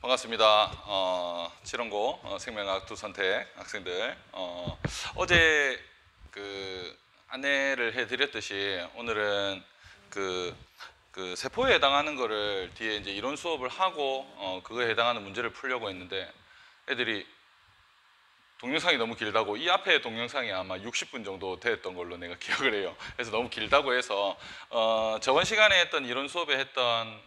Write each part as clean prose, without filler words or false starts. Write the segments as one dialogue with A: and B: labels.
A: 반갑습니다. 7원고 생명학 두 선택 학생들. 어제 안내를 해드렸듯이 오늘은 그 세포에 해당하는 거를 뒤에 이제 이론 수업을 하고 그거에 해당하는 문제를 풀려고 했는데 애들이 동영상이 너무 길다고, 이 앞에 동영상이 아마 60분 정도 됐던 걸로 내가 기억을 해요. 그래서 너무 길다고 해서 저번 시간에 했던 이론 수업에 했던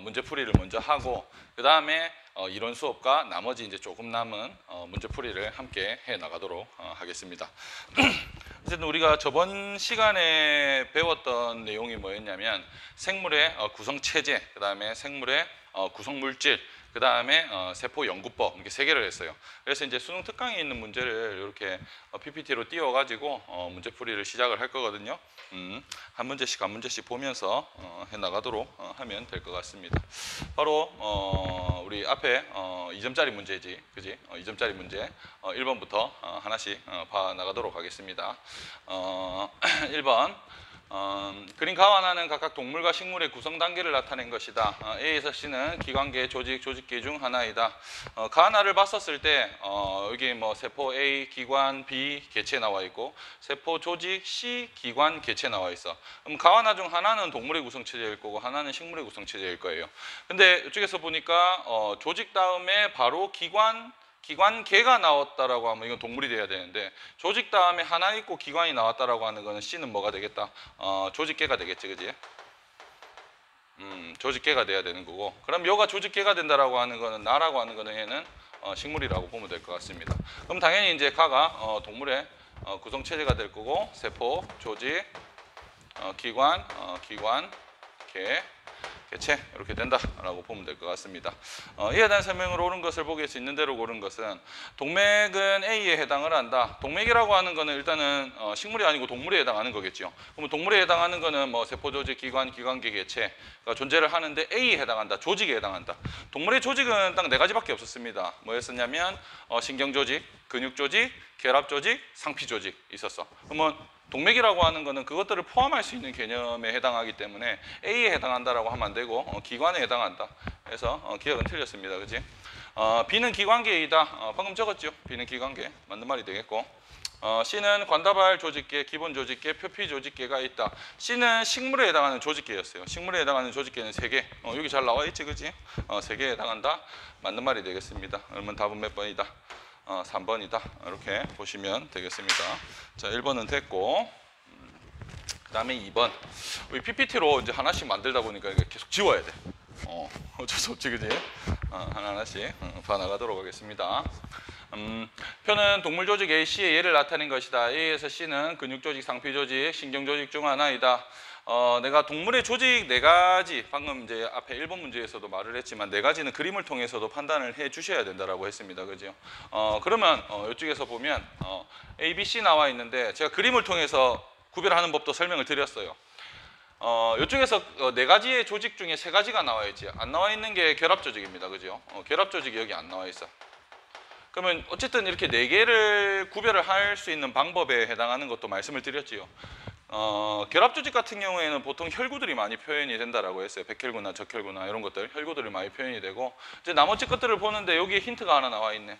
A: 문제풀이를 먼저 하고 그 다음에 이론 수업과 나머지 이제 조금 남은 문제풀이를 함께 해 나가도록 하겠습니다. 어쨌든 우리가 저번 시간에 배웠던 내용이 뭐였냐면 생물의 구성체제, 그 다음에 생물의 구성물질, 그 다음에 세포 연구법, 이렇게 세 개를 했어요. 그래서 이제 수능 특강에 있는 문제를 이렇게 PPT로 띄워가지고 문제풀이를 시작을 할 거거든요. 한 문제씩 보면서 해 나가도록 하면 될 것 같습니다. 바로 우리 앞에 2점짜리 문제지, 그지? 2점짜리 문제 1번부터 하나씩 봐 나가도록 하겠습니다. 1번. 그림 가와 하나는 각각 동물과 식물의 구성 단계를 나타낸 것이다. A에서 C는 기관계, 조직, 조직계 중 하나이다. 가 하나를 봤었을 때 여기 뭐 세포 A, 기관 B, 개체 나와 있고 세포, 조직 C, 기관, 개체 나와 있어. 그럼 가 하나 중 하나는 동물의 구성체제일 거고 하나는 식물의 구성체제일 거예요. 근데 이쪽에서 보니까 조직 다음에 바로 기관계가 나왔다라고 하면 이건 동물이 돼야 되는데, 조직 다음에 하나 있고 기관이 나왔다라고 하는 거는 C는 뭐가 되겠다? 조직계가 되겠지, 그지? 조직계가 돼야 되는 거고, 그럼 여가 조직계가 된다라고 하는 거는 나라고 하는 거는 얘는 식물이라고 보면 될 것 같습니다. 그럼 당연히 이제 가가 동물의 구성체제가 될 거고, 세포, 조직, 기관, 개체 이렇게 된다라고 보면 될 것 같습니다. 이에 대한 설명으로 옳은 것을 보길 수 있는 대로 고른 것은 동맥은 A에 해당을 한다. 동맥이라고 하는 거는 일단은 식물이 아니고 동물에 해당하는 거겠죠. 그러면 동물에 해당하는 거는 뭐 세포, 조직, 기관, 기관계, 개체가 존재를 하는데 A에 해당한다. 조직에 해당한다. 동물의 조직은 딱 4가지밖에 없었습니다. 뭐였었냐면 신경조직, 근육조직, 결합조직, 상피조직 있었어. 그러면 동맥이라고 하는 거는 그것들을 포함할 수 있는 개념에 해당하기 때문에 A에 해당한다라고 하면 안 되고 기관에 해당한다. 그래서 기억은 틀렸습니다. 그지? B는 기관계이다. 방금 적었죠? B는 기관계. 맞는 말이 되겠고. C는 관다발 조직계, 기본 조직계, 표피 조직계가 있다. C는 식물에 해당하는 조직계였어요. 식물에 해당하는 조직계는 3개. 여기 잘 나와 있지, 그지? 3개에 해당한다. 맞는 말이 되겠습니다. 그러면 답은 몇 번이다? 3번이다. 이렇게 보시면 되겠습니다. 자, 1번은 됐고, 그 다음에 2번. 우리 PPT로 이제 하나씩 만들다 보니까 이게 계속 지워야 돼. 어쩔 수 없지, 그지? 하나씩 봐나가도록 하겠습니다. 표는 동물 조직 A, C의 예를 나타낸 것이다. A에서 C는 근육 조직, 상피 조직, 신경 조직 중 하나이다. 내가 동물의 조직 4가지, 방금 이제 앞에 1번 문제에서도 말을 했지만 4가지는 그림을 통해서도 판단을 해 주셔야 된다라고 했습니다. 그죠? 그러면 이쪽에서 보면 A, B, C 나와 있는데 제가 그림을 통해서 구별하는 법도 설명을 드렸어요. 이쪽에서 4가지의 조직 중에 3가지가 나와 있지. 안 나와 있는 게 결합 조직입니다. 그죠? 결합 조직이 여기 안 나와 있어. 그러면 어쨌든 이렇게 4개를 구별을 할 수 있는 방법에 해당하는 것도 말씀을 드렸지요. 결합 조직 같은 경우에는 보통 혈구들이 많이 표현이 된다라고 했어요. 백혈구나 적혈구나 이런 것들, 혈구들이 많이 표현이 되고, 이제 나머지 것들을 보는데 여기에 힌트가 하나 나와 있네.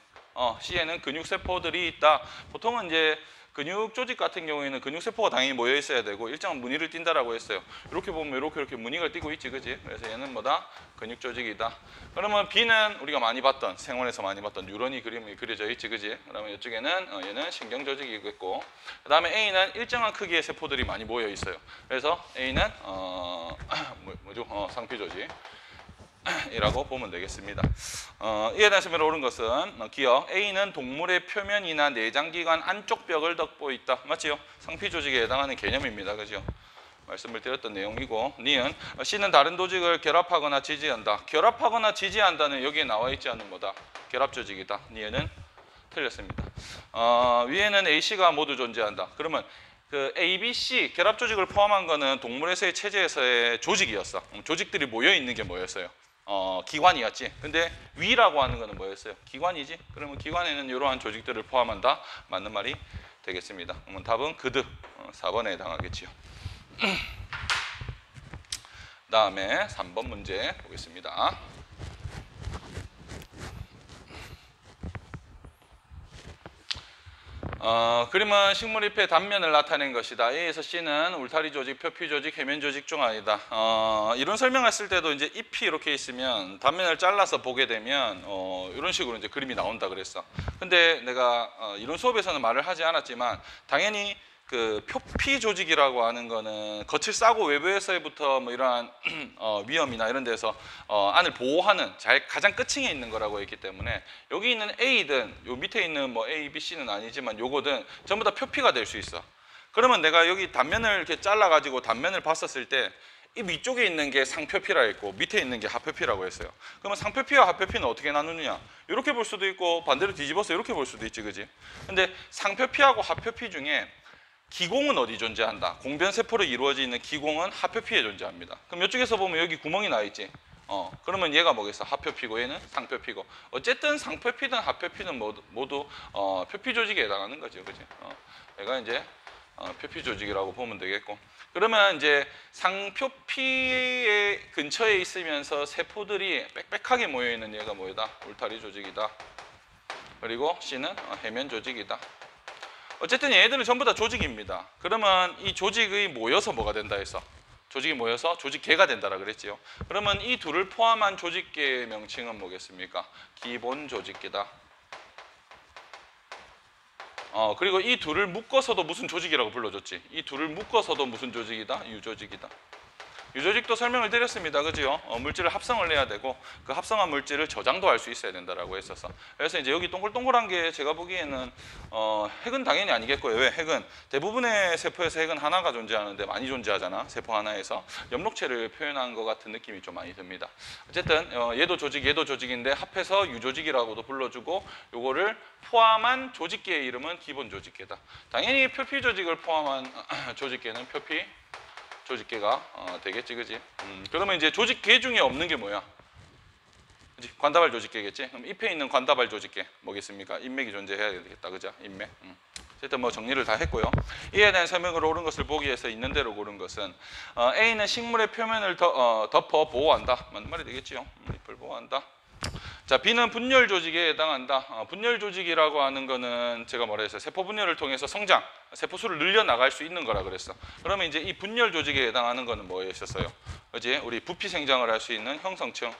A: C에는 근육세포들이 있다. 보통은 이제 근육 조직 같은 경우에는 근육세포가 당연히 모여 있어야 되고 일정한 무늬를 띈다라고 했어요. 이렇게 보면 이렇게 무늬가 띄고 있지, 그지? 그래서 얘는 뭐다? 근육 조직이다. 그러면 B는 우리가 많이 봤던, 생원에서 많이 봤던 뉴런이 그림이 그려져 있지, 그지? 그러면 이쪽에는 얘는 신경 조직이겠고, 그 다음에 A는 일정한 크기의 세포들이 많이 모여 있어요. 그래서 A는 상피 조직. 이라고 보면 되겠습니다. 이에 대한 설명을 옳은 것은 기억 A는 동물의 표면이나 내장기관 안쪽 벽을 덮고 있다. 맞지요? 상피 조직에 해당하는 개념입니다. 그죠? 말씀을 드렸던 내용이고, 니은 C는 다른 조직을 결합하거나 지지한다. 결합하거나 지지한다는 여기에 나와 있지 않은 뭐다? 결합 조직이다. 니은은 틀렸습니다. 위에는 A, C가 모두 존재한다. 그러면 그 A, B, C 결합 조직을 포함한 거는 동물에서의 체제에서의 조직이었어. 조직들이 모여 있는 게 뭐였어요? 기관이었지. 근데 위라고 하는 거는 뭐였어요? 기관이지. 그러면 기관에는 이러한 조직들을 포함한다. 맞는 말이 되겠습니다. 그러면 답은 그득 4번에 해당하겠지요. 다음에 3번 문제 보겠습니다. 그림은 식물잎의 단면을 나타낸 것이다. A에서 C는 울타리 조직, 표피 조직, 해면 조직 중 아니다. 이런 설명했을 때도 이제 잎이 이렇게 있으면 단면을 잘라서 보게 되면 이런 식으로 이제 그림이 나온다 그랬어. 근데 내가 이론 수업에서는 말을 하지 않았지만 당연히 그 표피 조직이라고 하는 거는 겉을 싸고 외부에서부터 뭐 이러한 위험이나 이런 데서 안을 보호하는 가장 끝층에 있는 거라고 했기 때문에 여기 있는 A든 요 밑에 있는 뭐 A, B, C는 아니지만 요거든 전부 다 표피가 될 수 있어. 그러면 내가 여기 단면을 이렇게 잘라 가지고 단면을 봤었을 때 이 위쪽에 있는 게 상표피라 했고 밑에 있는 게 하표피라고 했어요. 그러면 상표피와 하표피는 어떻게 나누느냐? 이렇게 볼 수도 있고 반대로 뒤집어서 이렇게 볼 수도 있지, 그지? 근데 상표피하고 하표피 중에 기공은 어디 존재한다? 공변세포로 이루어지는 기공은 하표피에 존재합니다. 그럼 이쪽에서 보면 여기 구멍이 나 있지? 그러면 얘가 뭐겠어? 하표피고 얘는 상표피고. 어쨌든 상표피든 하표피는 모두 표피 조직에 해당하는 거죠, 그지? 얘가 이제 표피 조직이라고 보면 되겠고. 그러면 이제 상표피의 근처에 있으면서 세포들이 빽빽하게 모여 있는 얘가 뭐다? 울타리 조직이다. 그리고 C는 해면 조직이다. 어쨌든 얘들은 전부 다 조직입니다. 그러면 이 조직이 모여서 뭐가 된다 해서 조직이 모여서 조직계가 된다라 그랬지요. 그러면 이 둘을 포함한 조직계의 명칭은 뭐겠습니까? 기본 조직계다. 그리고 이 둘을 묶어서도 무슨 조직이라고 불러줬지? 이 둘을 묶어서도 무슨 조직이다? 유조직이다. 유조직도 설명을 드렸습니다. 그죠? 물질을 합성을 해야 되고 그 합성한 물질을 저장도 할 수 있어야 된다라고 했었어. 그래서 이제 여기 동글동글한 게 제가 보기에는 핵은 당연히 아니겠고요. 왜? 핵은 대부분의 세포에서 핵은 하나가 존재하는데 많이 존재하잖아. 세포 하나에서 염록체를 표현한 것 같은 느낌이 좀 많이 듭니다. 어쨌든 얘도 조직, 얘도 조직인데 합해서 유조직이라고도 불러주고 요거를 포함한 조직계의 이름은 기본 조직계다. 당연히 표피 조직을 포함한 조직계는 표피 조직계가 되겠지, 그지? 그러면 이제 조직계 중에 없는 게 뭐야? 그지? 관다발 조직계겠지? 그럼 잎에 있는 관다발 조직계 뭐겠습니까? 인맥이 존재해야 되겠다, 그죠? 인맥. 어쨌든 뭐 정리를 다 했고요. 이에 대한 설명을 옳은 것을 보기 위해서 있는 대로 고른 것은 A는 식물의 표면을 덮어 보호한다. 맞는 말이 되겠지요? 잎을 보호한다. 자, B는 분열 조직에 해당한다. 분열 조직이라고 하는 거는 제가 뭐라 했어요? 세포 분열을 통해서 성장, 세포 수를 늘려 나갈 수 있는 거라 그랬어. 그러면 이제 이 분열 조직에 해당하는 거는 뭐였었어요? 그지? 우리 부피 생장을 할 수 있는 형성층,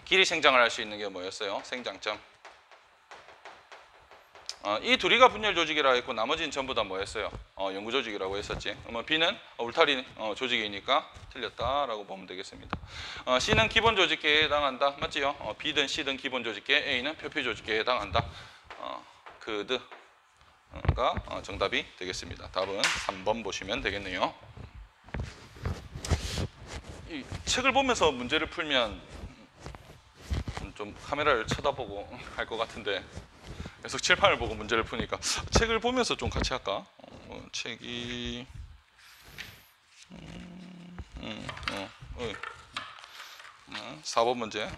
A: 길이 생장을 할 수 있는 게 뭐였어요? 생장점. 이 둘이가 분열 조직이라고 했고 나머지는 전부 다 뭐였어요? 연구 조직이라고 했었지. 그러면 B는 울타리 조직이니까 틀렸다라고 보면 되겠습니다. C는 기본 조직계에 해당한다. 맞지요? B든 C든 기본 조직계, A는 표피 조직계에 해당한다. 그드가 정답이 되겠습니다. 답은 3번 보시면 되겠네요. 이 책을 보면서 문제를 풀면 좀 카메라를 쳐다보고 할 것 같은데 계속 칠판을 보고 문제를 푸니까 책을 보면서 좀 같이 할까? 책이 4번 문제.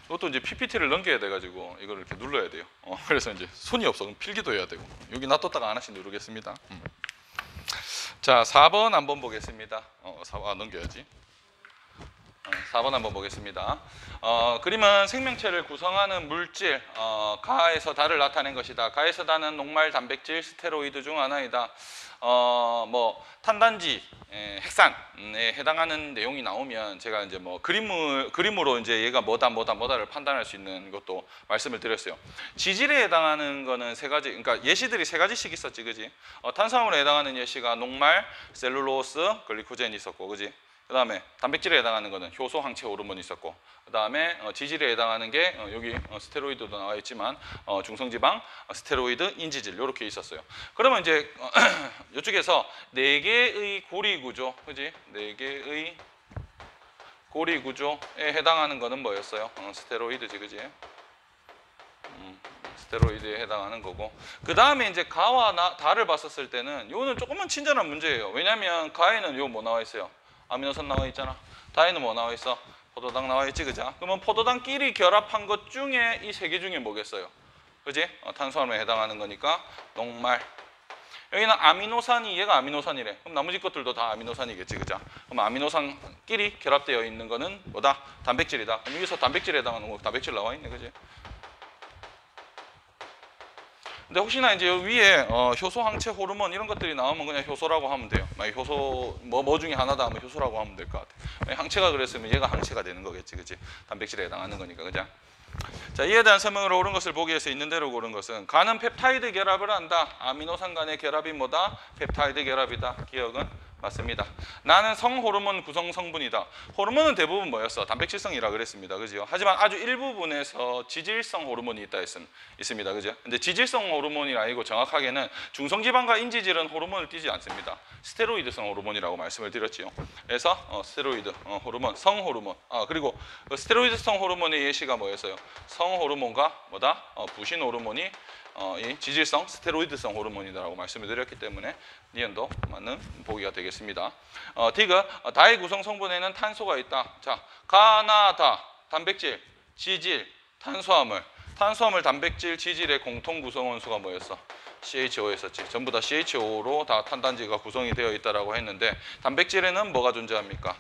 A: 이것도 이제 PPT를 넘겨야 돼가지고 이걸 이렇게 눌러야 돼요. 그래서 이제 손이 없어. 그럼 필기도 해야 되고. 여기 놔뒀다가 하나씩 누르겠습니다. 자, 4번 한번 보겠습니다. 4번 넘겨야지. 4번 한번 보겠습니다. 그림은 생명체를 구성하는 물질, 가에서 다를 나타낸 것이다. 가에서 다는 녹말, 단백질, 스테로이드 중 하나이다. 뭐 탄단지, 핵산에 해당하는 내용이 나오면 제가 이제 뭐 그림으로 이제 얘가 뭐다를 판단할 수 있는 것도 말씀을 드렸어요. 지질에 해당하는 거는 세 가지, 그러니까 예시들이 세 가지씩 있었지, 그지? 탄수화물에 해당하는 예시가 녹말, 셀룰로스, 글리코젠이 있었고, 그지? 그 다음에 단백질에 해당하는 거는 효소, 항체, 호르몬이 있었고, 그 다음에 지질에 해당하는 게 여기 스테로이드도 나와 있지만 중성지방, 스테로이드, 인지질 이렇게 있었어요. 그러면 이제 이쪽에서 4개의 고리 구조, 그지? 4개의 고리 구조에 해당하는 거는 뭐였어요? 스테로이드지, 그지? 스테로이드에 해당하는 거고, 그 다음에 이제 가와 다를 봤었을 때는 이거는 조금만 친절한 문제예요. 왜냐하면 가에는 요 뭐 나와 있어요? 아미노산 나와 있잖아. 다에는 뭐 나와 있어? 포도당 나와 있지, 그죠? 그러면 포도당끼리 결합한 것 중에 이 3개 중에 뭐겠어요? 그지? 탄수화물에 해당하는 거니까 녹말. 여기는 아미노산이, 얘가 아미노산이래. 그럼 나머지 것들도 다 아미노산이겠지, 그죠? 그럼 아미노산끼리 결합되어 있는 거는 뭐다? 단백질이다. 그럼 여기서 단백질에 해당하는 거 단백질 나와 있네, 그지? 근데 혹시나 이제 위에 효소 항체 호르몬 이런 것들이 나오면 그냥 효소라고 하면 돼요. 만약 효소 뭐 중에 하나다 하면 효소라고 하면 될 것 같아. 항체가 그랬으면 얘가 항체가 되는 거겠지, 그치? 단백질에 해당하는 거니까, 그죠? 자, 이에 대한 설명을 옳은 것을 보기 위해서 있는 대로 고른 것은 간은 펩타이드 결합을 한다. 아미노산 간의 결합이 뭐다? 펩타이드 결합이다. 기억은 맞습니다. 나는 성호르몬 구성 성분이다. 호르몬은 대부분 뭐였어? 단백질성이라 그랬습니다. 그죠? 하지만 아주 일부분에서 지질성 호르몬이 있습니다. 그죠? 근데 지질성 호르몬이 아니고 정확하게는 중성지방과 인지질은 호르몬을 띠지 않습니다. 스테로이드성 호르몬이라고 말씀을 드렸지요. 그래서 스테로이드 호르몬, 성호르몬. 그리고 그 스테로이드성 호르몬의 예시가 뭐였어요? 성호르몬과 뭐다? 부신 호르몬이 이 지질성 스테로이드성 호르몬이다라고 말씀을 드렸기 때문에 니은도 맞는 보기가 되겠습니다. 디귿 다의 구성 성분에는 탄소가 있다. 자, 가나다 단백질, 지질, 탄수화물, 단백질, 지질의 공통 구성 원소가 뭐였어? CHO였었지. 전부 다 CHO로 다 탄단지가 구성이 되어 있다라고 했는데 단백질에는 뭐가 존재합니까?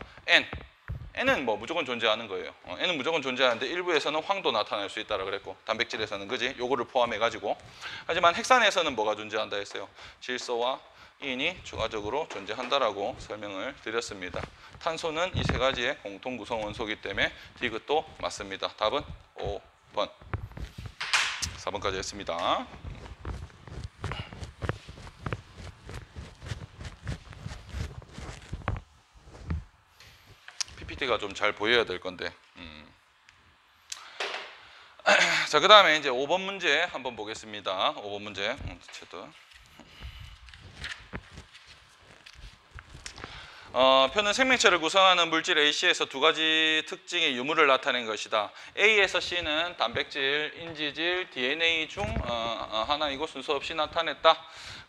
A: N은 뭐 무조건 존재하는 거예요. N은 무조건 존재하는데 일부에서는 황도 나타날 수 있다라 그랬고 단백질에서는 그지? 요거를 포함해 가지고 하지만 핵산에서는 뭐가 존재한다 했어요? 질소와 인이 추가적으로 존재한다라고 설명을 드렸습니다. 탄소는 이 세 가지의 공통 구성 원소이기 때문에 디귿도 맞습니다. 답은 5번. 4번까지 했습니다. PPT가 좀 잘 보여야 될 건데. 자, 그 다음에 이제 5번 문제 한번 보겠습니다. 5번 문제. 표는 생명체를 구성하는 물질 AC에서 두 가지 특징의 유무를 나타낸 것이다. A에서 C는 단백질, 인지질, DNA 중 하나이고 순서 없이 나타냈다.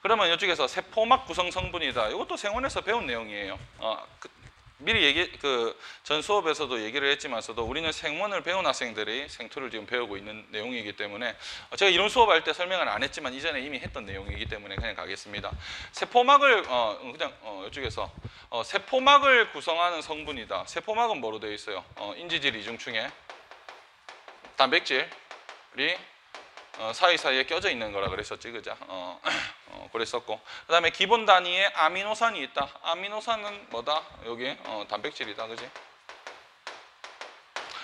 A: 그러면 이쪽에서 세포막 구성 성분이다. 이것도 생원에서 배운 내용이에요. 미리 전 수업에서도 얘기를 했지만서도 우리는 생원을 배운 학생들이 생투를 지금 배우고 있는 내용이기 때문에 제가 이론 수업할 때 설명을 안 했지만 이전에 이미 했던 내용이기 때문에 그냥 가겠습니다. 세포막을 이쪽에서 세포막을 구성하는 성분이다. 세포막은 뭐로 되어 있어요? 인지질 이중층에 단백질이 사이사이에 껴져 있는 거라 그랬었지, 그죠? 그랬었고, 그 다음에 기본 단위에 아미노산이 있다. 아미노산은 뭐다? 여기 단백질이다, 그지?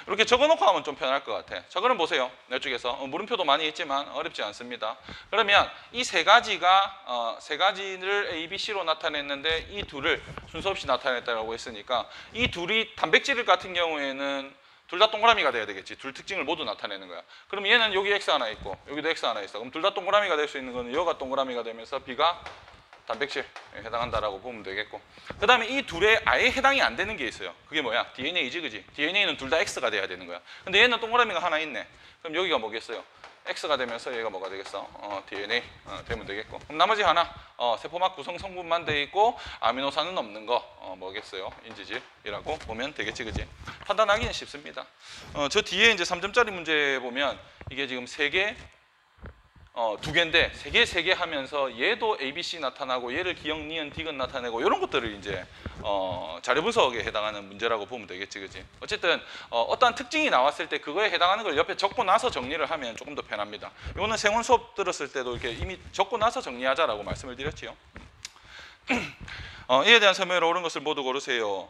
A: 이렇게 적어놓고 하면 좀 편할 것 같아. 자, 그럼 보세요. 이쪽에서 물음표도 많이 있지만 어렵지 않습니다. 그러면 이 세 가지를 A, B, C로 나타냈는데 이 둘을 순서 없이 나타냈다고 했으니까 이 둘이 단백질 같은 경우에는 둘 다 동그라미가 돼야 되겠지. 둘 특징을 모두 나타내는 거야. 그럼 얘는 여기 X 하나 있고 여기도 X 하나 있어. 그럼 둘 다 동그라미가 될 수 있는 거는 여가 동그라미가 되면서 B가 단백질에 해당한다라고 보면 되겠고, 그 다음에 이 둘에 아예 해당이 안 되는 게 있어요. 그게 뭐야? DNA지, 그지? DNA는 둘 다 X가 돼야 되는 거야. 근데 얘는 동그라미가 하나 있네. 그럼 여기가 뭐겠어요? X가 되면서 얘가 뭐가 되겠어? DNA 되면 되겠고. 그럼 나머지 하나 세포막 구성 성분만 돼 있고 아미노산은 없는 거 뭐겠어요? 인지질이라고 보면 되겠지, 그지? 판단하기는 쉽습니다. 저 뒤에 이제 3점짜리 문제 보면 이게 지금 3개, 2개인데 3개 하면서 얘도 ABC 나타나고 얘를 기억, 니은, 디귿 나타내고 이런 것들을 이제 자료 분석에 해당하는 문제라고 보면 되겠지, 그지? 어쨌든 어떠한 특징이 나왔을 때 그거에 해당하는 걸 옆에 적고 나서 정리를 하면 조금 더 편합니다. 이거는 생원 수업 들었을 때도 이렇게 이미 적고 나서 정리하자라고 말씀을 드렸지요. 이에 대한 설명을 옳은 것을 모두 고르세요.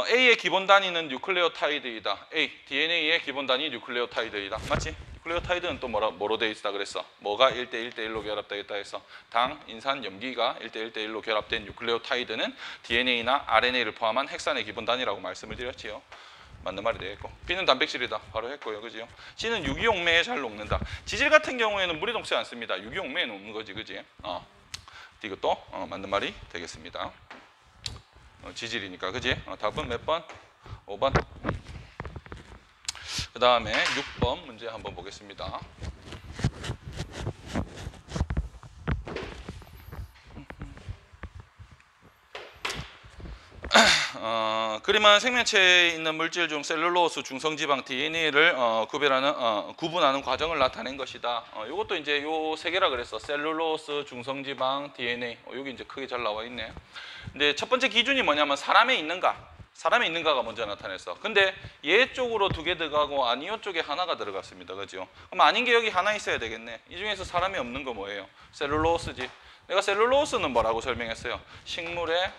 A: A의 기본 단위는 뉴클레오타이드이다. A, DNA의 기본 단위 뉴클레오타이드이다. 맞지? 뉴클레오타이드는 또 뭐로 되어 있다 그랬어? 뭐가 1대1대1로 결합되어 있다 해서 당, 인산, 염기가 1대1대1로 결합된 뉴클레오타이드는 DNA나 RNA를 포함한 핵산의 기본 단위라고 말씀을 드렸지요. 맞는 말이 되겠고, B는 단백질이다. 바로 했고요, 그지요? C는 유기용매에 잘 녹는다. 지질 같은 경우에는 물이 녹지 않습니다. 유기용매에 녹는 거지, 그지? 이것도 맞는 말이 되겠습니다. 지질이니까, 그지? 답은 몇 번? 5번. 그 다음에 6번 문제 한번 보겠습니다. 그림은 생명체에 있는 물질 중 셀룰로스, 중성지방, DNA를 구분하는 과정을 나타낸 것이다. 이것도 이제 요 세 개라 그랬어. 셀룰로스, 중성지방, DNA. 여기 이제 크게 잘 나와 있네. 근데 첫 번째 기준이 뭐냐면 사람에 있는가? 사람이 있는가가 먼저 나타냈어. 근데 얘 쪽으로 2개 들어가고 아니요 쪽에 하나가 들어갔습니다. 그죠? 그럼 아닌 게 여기 하나 있어야 되겠네. 이 중에서 사람이 없는 거 뭐예요? 셀룰로스지. 내가 셀룰로스는 뭐라고 설명했어요? 식물의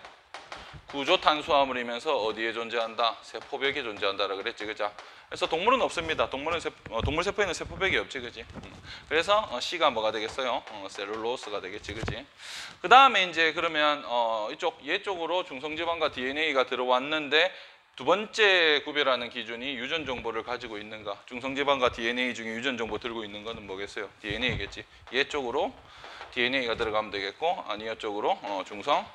A: 구조 탄수화물이면서 어디에 존재한다? 세포벽에 존재한다라 그랬지, 그죠? 그래서 동물은 없습니다. 동물 세포에는 세포벽이 없지, 그지? 그래서 C가 뭐가 되겠어요? 셀룰로스가 되겠지, 그지? 그 다음에 이제 그러면 이쪽 얘 쪽으로 중성지방과 DNA가 들어왔는데 두 번째 구별하는 기준이 유전 정보를 가지고 있는가? 중성지방과 DNA 중에 유전 정보 들고 있는 거는 뭐겠어요? DNA겠지. 얘 쪽으로 DNA가 들어가면 되겠고, 아니요 쪽으로 중성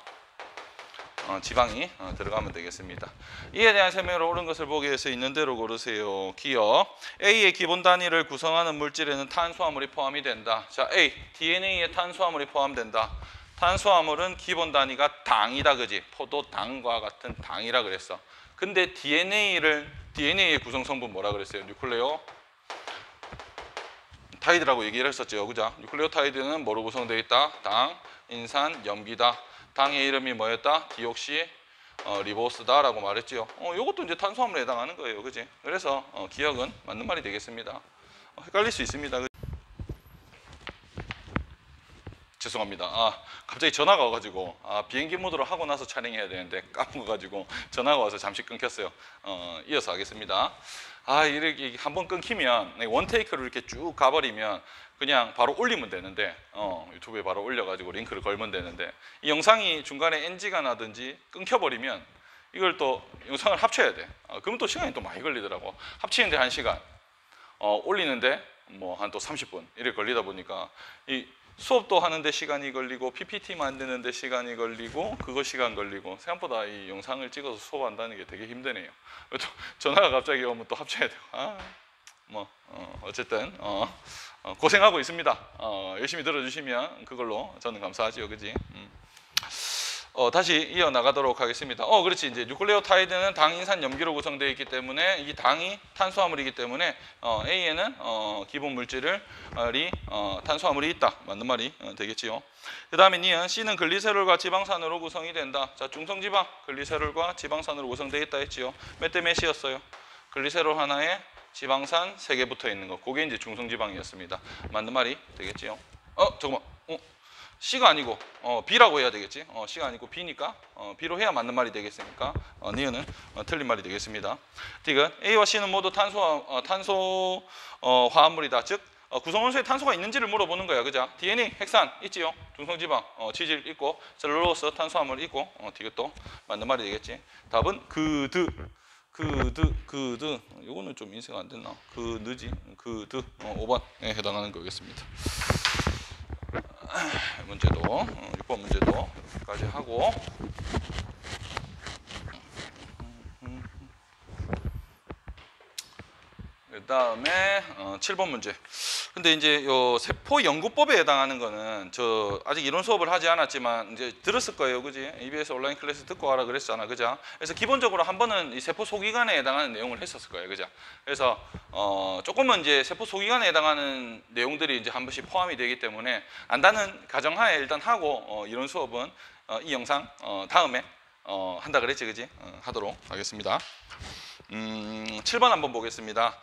A: 지방이 들어가면 되겠습니다. 이에 대한 설명을 옳은 것을 보기 위해서 있는 대로 고르세요. 기억 A의 기본 단위를 구성하는 물질에는 탄수화물이 포함이 된다. 자, A, DNA에 탄수화물이 포함된다. 탄수화물은 기본 단위가 당이다, 그지? 포도당과 같은 당이라 그랬어. 근데 DNA의 구성 성분 뭐라 그랬어요? 뉴클레오 타이드라고 얘기를 했었죠, 그죠? 뉴클레오타이드는 뭐로 구성되어 있다? 당, 인산, 염기다. 당의 이름이 뭐였다? 디옥시 리보스다라고 말했지요. 이것도 이제 탄수화물에 해당하는 거예요, 그지? 그래서 기억은 맞는 말이 되겠습니다. 헷갈릴 수 있습니다. 죄송합니다. 갑자기 전화가 와가지고 비행기 모드로 하고 나서 촬영해야 되는데 까먹어가지고 전화가 와서 잠시 끊겼어요. 이어서 하겠습니다. 이렇게 한번 끊기면 원테이크로 이렇게 쭉 가버리면 그냥 바로 올리면 되는데 유튜브에 바로 올려가지고 링크를 걸면 되는데 이 영상이 중간에 NG가 나든지 끊겨버리면 이걸 또 영상을 합쳐야 돼. 그러면 또 시간이 또 많이 걸리더라고. 합치는데 1시간, 올리는데 뭐 한 또 30분 이렇게 걸리다 보니까 이 수업도 하는데 시간이 걸리고 PPT 만드는데 시간이 걸리고 그거 시간 걸리고 생각보다 이 영상을 찍어서 수업한다는 게 되게 힘드네요. 또 전화가 갑자기 오면 또 합쳐야 되고 어쨌든 고생하고 있습니다. 열심히 들어주시면 그걸로 저는 감사하지요, 그지? 다시 이어나가도록 하겠습니다. 그렇지. 이제 뉴클레오타이드는 당, 인산, 염기로 구성되어 있기 때문에 이 당이 탄수화물이기 때문에 A에는 기본 물질이 탄수화물이 있다. 맞는 말이 되겠지요. 그 다음에 니은 C는 글리세롤과 지방산으로 구성이 된다. 자, 중성지방, 글리세롤과 지방산으로 구성되어 있다 했지요. 몇 대 몇이었어요? 글리세롤 하나에 지방산 3개 붙어 있는 거. 그게 이제 중성지방이었습니다. 맞는 말이 되겠지요. 잠깐만. C가 아니고 B라고 해야 되겠지. C가 아니고 B니까 B로 해야 맞는 말이 되겠으니까 니은은 틀린 말이 되겠습니다. 디귿 A와 C는 모두 탄소 화합물이다. 즉 구성원소에 탄소가 있는지를 물어보는 거야, 그죠? DNA 핵산 있지요. 중성지방 지질 있고 셀룰로스 탄수화물 있고 디귿도 맞는 말이 되겠지. 답은 그드. 요거는 좀 인쇄가 안 됐나? 그느지 5번에 해당하는 거겠습니다. 문제도 6번 문제도 여기까지 하고 그 다음에 7번 문제. 근데 이제 요 세포 연구법에 해당하는 거는 저 아직 이론 수업을 하지 않았지만 이제 들었을 거예요, 그지? EBS 온라인 클래스 듣고 와라 그랬잖아, 그죠? 그래서 기본적으로 한 번은 이 세포 소기관에 해당하는 내용을 했었을 거예요, 그죠? 그래서 조금은 이제 세포 소기관에 해당하는 내용들이 이제 한 번씩 포함이 되기 때문에 안다는 가정하에 일단 하고 이론 수업은 이 영상 다음에 한다 그랬지, 그지? 하도록 하겠습니다. 7번 한번 보겠습니다.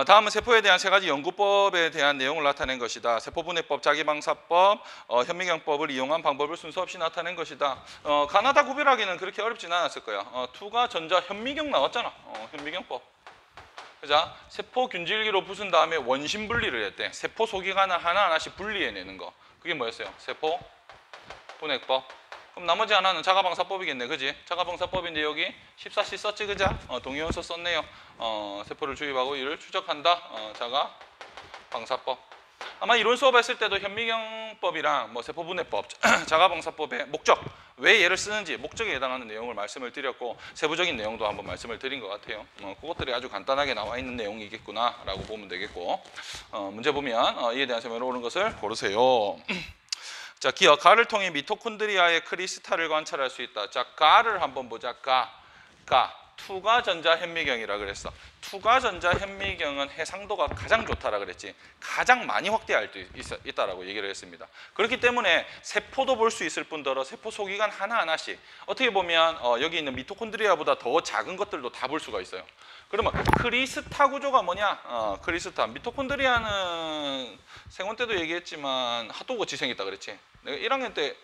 A: 다음은 세포에 대한 3가지 연구법에 대한 내용을 나타낸 것이다. 세포분해법, 자기방사법, 현미경법을 이용한 방법을 순서 없이 나타낸 것이다. 가나다 구별하기는 그렇게 어렵진 않았을 거야. 투가 전자 현미경 나왔잖아. 현미경법. 자, 세포 균질기로 부순 다음에 원심 분리를 했대. 세포 소기관을 하나하나씩 분리해내는 거. 그게 뭐였어요? 세포 분해법. 그럼 나머지 하나는 자가방사법이겠네, 그지? 자가방사법인데 여기 14C 썼지, 그죠? 동위원소 썼네요. 세포를 주입하고 이를 추적한다. 자가방사법. 아마 이론 수업했을 때도 현미경법이랑 세포분해법, 자가방사법의 목적, 왜 얘를 쓰는지 목적에 해당하는 내용을 말씀을 드렸고 세부적인 내용도 한번 말씀을 드린 것 같아요. 그것들이 아주 간단하게 나와 있는 내용이겠구나라고 보면 되겠고 문제 보면 이에 대한 설명을 옳은 것을 고르세요. 자, 기억 가를 통해 미토콘드리아의 크리스탈을 관찰할 수 있다. 자, 가를 한번 보자. 가. 투과전자 현미경이라 그랬어. 투과전자 현미경은 해상도가 가장 좋다라 그랬지. 가장 많이 확대할 수 있다라고 얘기를 했습니다. 그렇기 때문에 세포도 볼 수 있을 뿐더러 세포 소기관 하나하나씩 어떻게 보면 여기 있는 미토콘드리아보다 더 작은 것들도 다 볼 수가 있어요. 그러면 크리스타 구조가 뭐냐? 크리스타. 미토콘드리아는 생원 때도 얘기했지만 핫도그 지생했다 그랬지. 내가 1학년 때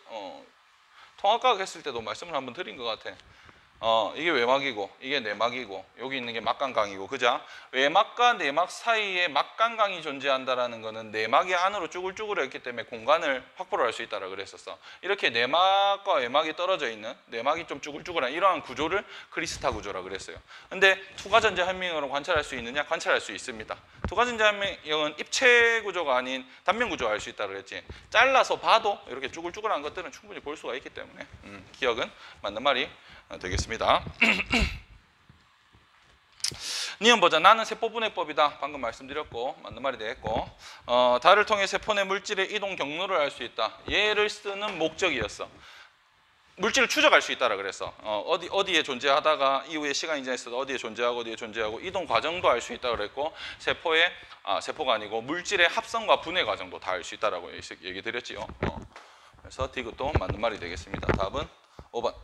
A: 통합과학 했을 때도 말씀을 한번 드린 것 같아. 이게 외막이고 이게 내막이고 여기 있는 게 막간강이고 그죠? 외막과 내막 사이에 막간강이 존재한다라는 거는 내막이 안으로 쭈글쭈글했기 때문에 공간을 확보를 할 수 있다라고 그랬었어. 이렇게 내막과 외막이 떨어져 있는 내막이 좀 쭈글쭈글한 이러한 구조를 크리스타 구조라고 그랬어요. 근데 투과전자 현미경으로 관찰할 수 있느냐? 관찰할 수 있습니다. 투과전자 현미경은 입체 구조가 아닌 단면 구조가 알 수 있다고 그랬지. 잘라서 봐도 이렇게 쭈글쭈글한 것들은 충분히 볼 수가 있기 때문에 기억은 맞는 말이 되겠습니다. 니은 버전 나는 세포분해법이다. 방금 말씀드렸고 맞는 말이 되겠고 달을 통해 세포 내 물질의 이동 경로를 알 수 있다. 얘를 쓰는 목적이었어. 물질을 추적할 수 있다라 그랬어. 어디에 존재하다가 이후에 시간이 지났을 때 어디에 존재하고 이동 과정도 알 수 있다고 그랬고 세포가 아니고 물질의 합성과 분해 과정도 다 알 수 있다라고 얘기 드렸지요. 그래서 디귿도 맞는 말이 되겠습니다. 답은 5번.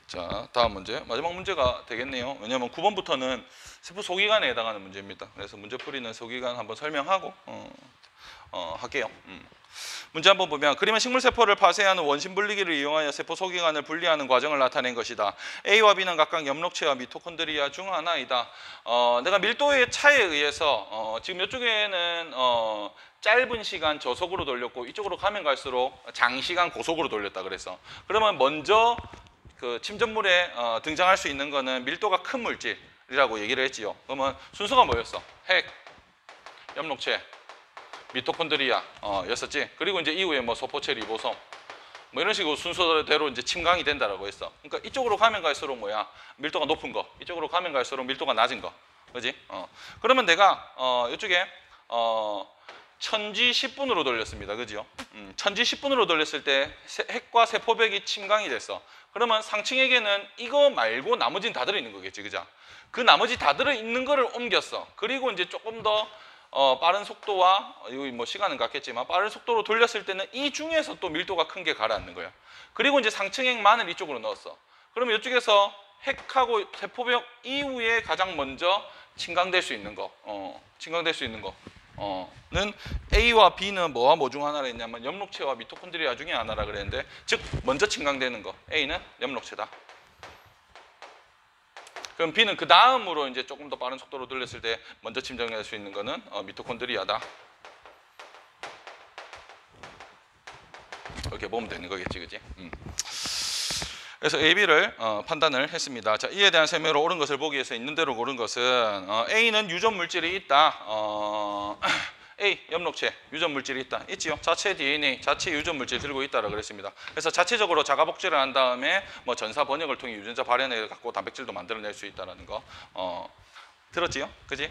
A: 자, 다음 문제. 마지막 문제가 되겠네요. 왜냐하면 9번부터는 세포 소기관에 해당하는 문제입니다. 그래서 문제풀이는 소기관 한번 설명하고 할게요. 문제 한번 보면 그림은 식물세포를 파쇄하는 원심 분리기를 이용하여 세포 소기관을 분리하는 과정을 나타낸 것이다. A와 B는 각각 엽록체와 미토콘드리아 중 하나이다. 내가 밀도의 차에 의해서 지금 이쪽에는 짧은 시간 저속으로 돌렸고 이쪽으로 가면 갈수록 장시간 고속으로 돌렸다 그랬어. 그러면 먼저 그 침전물에 등장할 수 있는 거는 밀도가 큰 물질이라고 얘기를 했지요. 그러면 순서가 뭐였어? 핵, 엽록체, 미토콘드리아 였었지. 그리고 이제 이후에 뭐 소포체, 리보솜 뭐 이런 식으로 순서대로 이제 침강이 된다라고 했어. 그러니까 이쪽으로 가면 갈수록 뭐야? 밀도가 높은 거. 이쪽으로 가면 갈수록 밀도가 낮은 거. 그지? 그러면 내가 이쪽에 천지 10분으로 돌렸습니다. 그죠? 천지 10분으로 돌렸을 때 핵과 세포벽이 침강이 됐어. 그러면 상층에게는 이거 말고 나머지는 다 들어있는 거겠지. 그죠? 그 나머지 다 들어있는 거를 옮겼어. 그리고 이제 조금 더 빠른 속도와 여기 뭐 시간은 같겠지만 빠른 속도로 돌렸을 때는 이 중에서 또 밀도가 큰 게 가라앉는 거야. 그리고 이제 상층핵만을 이쪽으로 넣었어. 그러면 이쪽에서 핵하고 세포벽 이후에 가장 먼저 침강될 수 있는 거, 는 A와 B는 뭐와 뭐 중 하나라 했냐면 엽록체와 미토콘드리아 중에 하나라 그랬는데 즉 먼저 침강되는 거 A는 엽록체다. 그럼 B는 그 다음으로 이제 조금 더 빠른 속도로 돌렸을 때 먼저 침전할 수 있는 거는 미토콘드리아다. 이렇게 보면 되는 거겠지, 그지? 그래서 A, B를 판단을 했습니다. 자, 이에 대한 설명으로 옳은 것을 보기 위해서 있는 대로 고른 것은 A는 유전 물질이 있다. A, 엽록체, 유전 물질이 있다. 있지요? 자체 DNA, 자체 유전 물질 들고 있다라고 그랬습니다. 그래서 자체적으로 자가 복제를 한 다음에 뭐 전사 번역을 통해 유전자 발현해 갖고 단백질도 만들어낼 수 있다라는 거. 들었지요? 그지?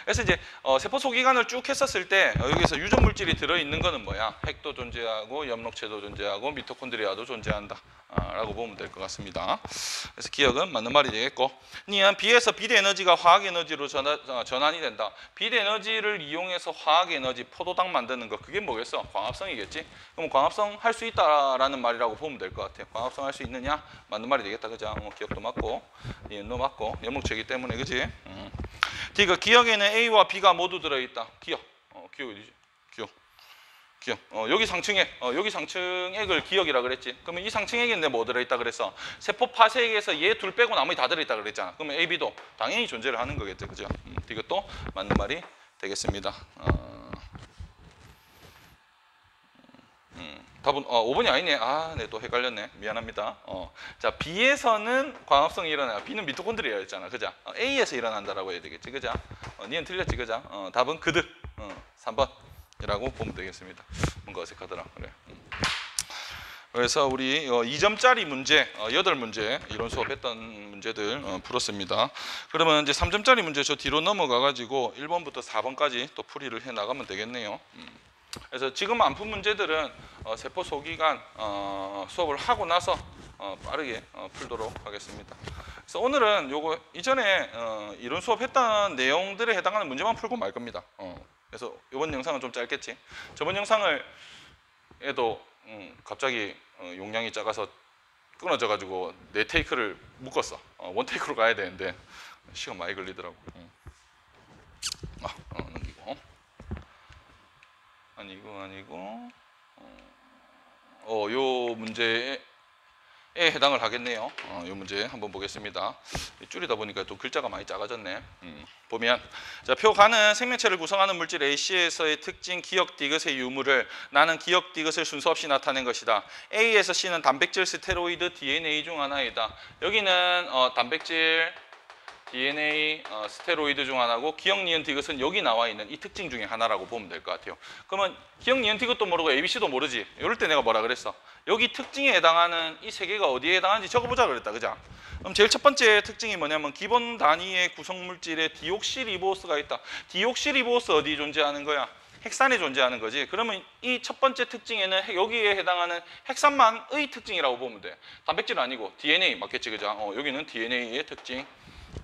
A: 그래서 이제 세포 소기관을 쭉 했었을 때 여기서 유전 물질이 들어있는 거는 뭐야? 핵도 존재하고 엽록체도 존재하고 미토콘드리아도 존재한다 라고 보면 될 것 같습니다. 그래서 기억은 맞는 말이 되겠고, 니은 B에서 비대 에너지가 화학 에너지로 전환이 된다. 비대 에너지를 이용해서 화학 에너지, 포도당 만드는 거, 그게 뭐겠어? 광합성이겠지? 그럼 광합성 할 수 있다라는 말이라고 보면 될 것 같아요. 광합성 할 수 있느냐? 맞는 말이 되겠다, 그죠? 기억도 맞고, 니은도 맞고, 엽록체이기 때문에, 그지? 그러니까 기억에는 A와 B가 모두 들어있다. 기억, 기억. 여기 상층액, 여기 상층액을 기억이라 그랬지. 그러면 이 상층액인데 뭐 들어있다 그랬어? 세포 파쇄액에서 얘 둘 빼고 나머지 다 들어있다 그랬잖아. 그러면 A, B도 당연히 존재를 하는 거겠죠, 그죠? 이것도 맞는 말이 되겠습니다. 답은 5번이 아니네. 네, 또 헷갈렸네. 미안합니다. 자, B에서는 광합성이 일어나요. B는 미토콘드리아였잖아, 그죠? A에서 일어난다라고 해야 되겠지, 그죠? 니는 틀렸지, 그죠? 답은 그득 3번이라고 보면 되겠습니다. 뭔가 어색하더라. 그래. 그래서 우리 2점짜리 문제 8문제 이론 수업했던 문제들 풀었습니다. 그러면 이제 3점짜리 문제 저 뒤로 넘어가 가지고 1번부터 4번까지 또 풀이를 해 나가면 되겠네요. 그래서 지금 안 푼 문제들은 세포 소기관 수업을 하고 나서 빠르게 풀도록 하겠습니다. 그래서 오늘은 요거 이전에 이론 수업했던 내용들에 해당하는 문제만 풀고 말 겁니다. 그래서 이번 영상은 좀 짧겠지. 저번 영상을 해도 갑자기 용량이 작아서 끊어져 가지고 네 테이크를 묶었어. 원 테이크로 가야 되는데 시간 많이 걸리더라고. 넘기고 아니고 요 문제에 해당을 하겠네요. 요 문제 한번 보겠습니다. 줄이다 보니까 또 글자가 많이 작아졌네. 보면 자, 표가는 생명체를 구성하는 물질 AC에서의 특징 기억 디귿의 유무를 나는 기억 디귿을 순서 없이 나타낸 것이다. A에서 C는 단백질, 스테로이드, DNA 중 하나이다. 여기는 단백질, DNA, 스테로이드 중 하나고 기억, 니은, 디귿은 여기 나와 있는 이 특징 중에 하나라고 보면 될 것 같아요. 그러면 기억, 니은, 디귿도 모르고 ABC도 모르지. 이럴 때 내가 뭐라 그랬어? 여기 특징에 해당하는 이 세 개가 어디에 해당하는지 적어보자 그랬다. 그죠? 그럼 제일 첫 번째 특징이 뭐냐면 기본 단위의 구성물질에 디옥시리보스가 있다. 디옥시리보스 어디 존재하는 거야? 핵산에 존재하는 거지. 그러면 이 첫 번째 특징에는 여기에 해당하는 핵산만의 특징이라고 보면 돼. 단백질은 아니고 DNA 맞겠지. 그죠? 여기는 DNA의 특징.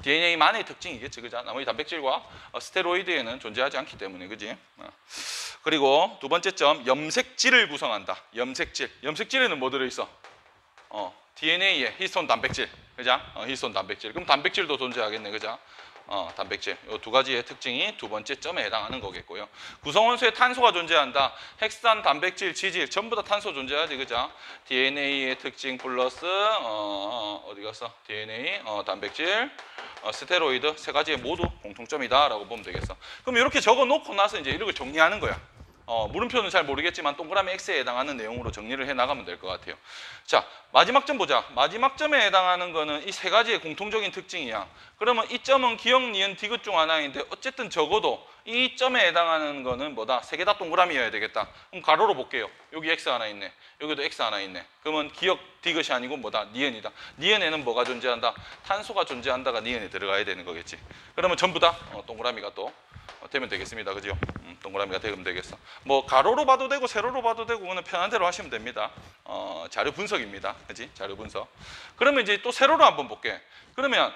A: DNA만의 특징이겠지, 그죠? 나머지 단백질과 스테로이드에는 존재하지 않기 때문에, 그지? 그리고 두 번째 점, 염색질을 구성한다. 염색질. 염색질에는 뭐 들어있어? DNA에 히스톤 단백질, 그죠? 히스톤 단백질. 그럼 단백질도 존재하겠네, 그죠? 단백질. 이 두 가지의 특징이 두 번째 점에 해당하는 거겠고요. 구성원소에 탄소가 존재한다. 핵산, 단백질, 지질 전부 다 탄소 존재하지, 그죠? DNA의 특징 플러스 어디 갔어? DNA, 단백질, 스테로이드 세 가지의 모두 공통점이다라고 보면 되겠어. 그럼 이렇게 적어놓고 나서 이제 이렇게 정리하는 거야. 물음표는 잘 모르겠지만 동그라미 X에 해당하는 내용으로 정리를 해 나가면 될 것 같아요. 자, 마지막 점 보자. 마지막 점에 해당하는 거는 이 세 가지의 공통적인 특징이야. 그러면 이 점은 기억, 니은, 디귿 중 하나인데 어쨌든 적어도 이 점에 해당하는 거는 뭐다? 세 개 다 동그라미여야 되겠다. 그럼 가로로 볼게요. 여기 X 하나 있네. 여기도 X 하나 있네. 그러면 기억, 디귿이 아니고 뭐다? 니은이다. 니은에는 뭐가 존재한다? 탄소가 존재한다가 니은에 들어가야 되는 거겠지. 그러면 전부 다 동그라미가 또 되면 되겠습니다. 그죠? 동그라미가 되면 되겠어. 뭐 가로로 봐도 되고 세로로 봐도 되고 그거는 편한 대로 하시면 됩니다. 자료 분석입니다. 그지? 자료 분석. 그러면 이제 또 세로로 한번 볼게. 그러면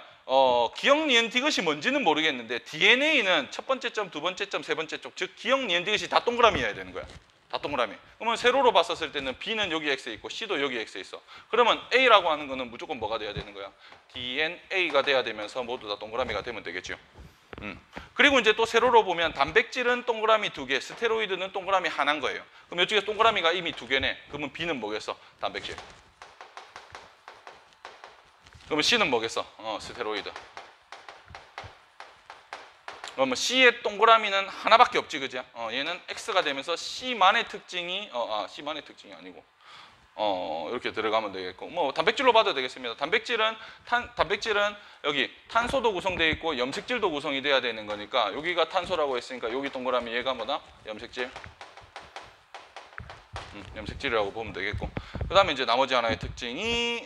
A: 기억, 니은, 디귿이 뭔지는 모르겠는데 DNA는 첫 번째 점, 두 번째 점, 세 번째 쪽, 즉 기억, 니은, 디귿이 다 동그라미여야 되는 거야. 다 동그라미. 그러면 세로로 봤었을 때는 B는 여기 X에 있고 C도 여기 X에 있어. 그러면 A라고 하는 거는 무조건 뭐가 돼야 되는 거야? DNA가 돼야 되면서 모두 다 동그라미가 되면 되겠죠. 그리고 이제 또 세로로 보면 단백질은 동그라미 두 개, 스테로이드는 동그라미 하나인 거예요. 그럼 이쪽에 동그라미가 이미 두 개네. 그러면 B는 뭐겠어? 단백질. 그러면 C는 뭐겠어? 스테로이드. 그러면 C의 동그라미는 하나밖에 없지, 그죠? 얘는 X가 되면서 C만의 특징이 C만의 특징이 아니고 이렇게 들어가면 되겠고, 뭐 단백질로 봐도 되겠습니다. 단백질은 여기 탄소도 구성되어 있고 염색질도 구성이 돼야 되는 거니까 여기가 탄소라고 했으니까 여기 동그라미 얘가 뭐다? 염색질. 염색질이라고 보면 되겠고, 그 다음에 이제 나머지 하나의 특징이